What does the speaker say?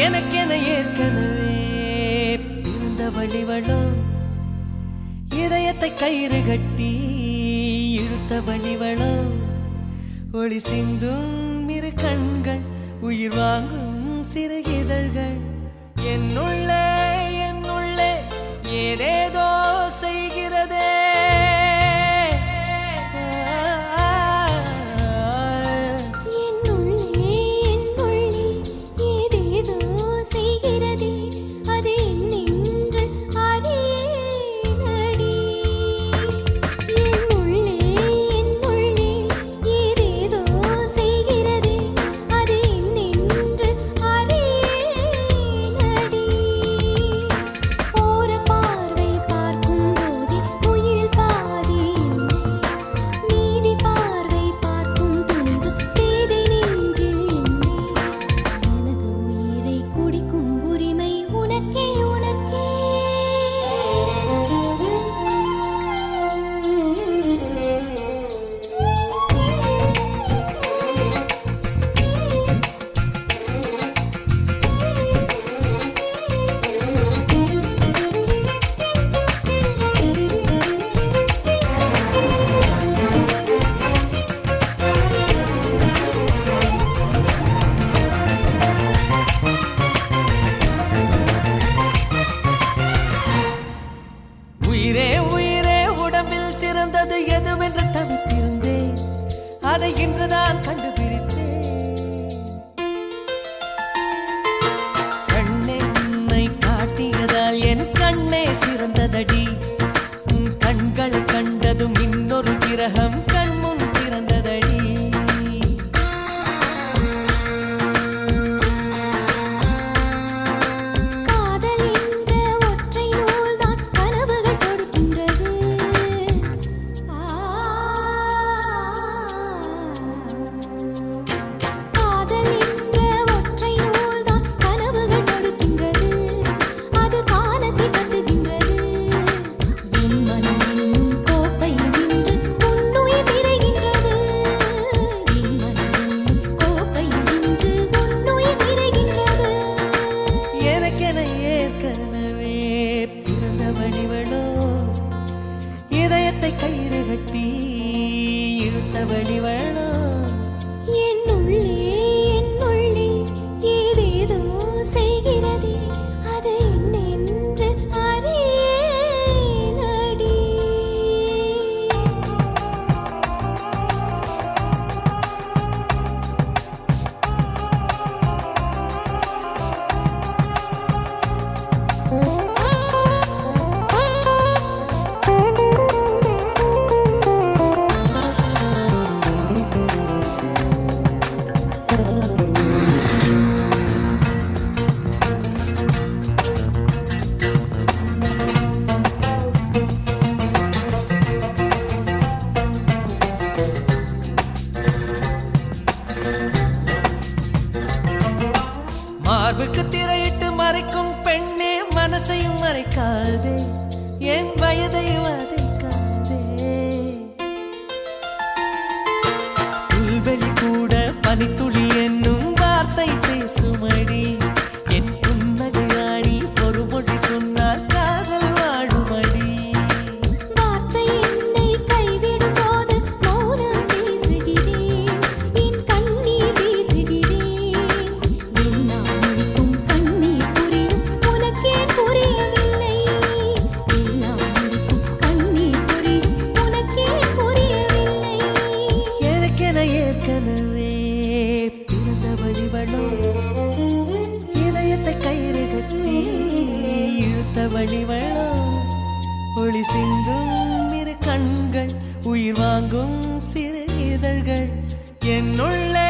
எனக்கென ஏற்கனவே பிறந்த வழிவளோ இதயத்தை கயிறு கட்டி இழுத்த வழிவளோ ஒளி சிந்தும் இரு கண்கள் உயிர் வாங்கும் சிறு இதழ்கள் என்னுள்ளே ஏதேதோ செய்கிறதே எதுவென்று தவித்திருந்தேன் அதை இன்றுதான் கண்டுபிடித்தேன் கண்ணென்னை காட்டியதால் என் கண்ணே சிறந்ததடி உன் கண்களை கண்டதும் இன்னொரு கிரகம் கண்முன் பிறந்ததடி இதயத்தை கயிறு கட்டி இழுத்த வழிவளோ என்னுள்ளே ஏதேதோ செய்கிறதே அது என்னென்று அறியேனடி மார்புக்கு திரையிட்டு மறைக்கும் பெண்ணே மனசையும் மறைக்காதே என் வயதை வதைக்காதே புல்வெளி கூட பனித்துளி என்னும் வார்த்தை பேசுமடி என் புன்னகையாடி ஒரு மொழி சொன்னால் காதல் வாழுமடி வார்த்தை என்னை கைவிடும் போது மௌனம் பேசுகிறேன் என் கண்ணீர் வீசுகிறேன் ஏற்கனவே பிறந்த வழிவளோ இதயத்தை கயிறு கட்டி இழுத்த வழிவளோ ஒளி சிந்தும் இரு கண்கள் உயிர் வாங்கும் சிறு இதழ்கள் என்னுள்ளே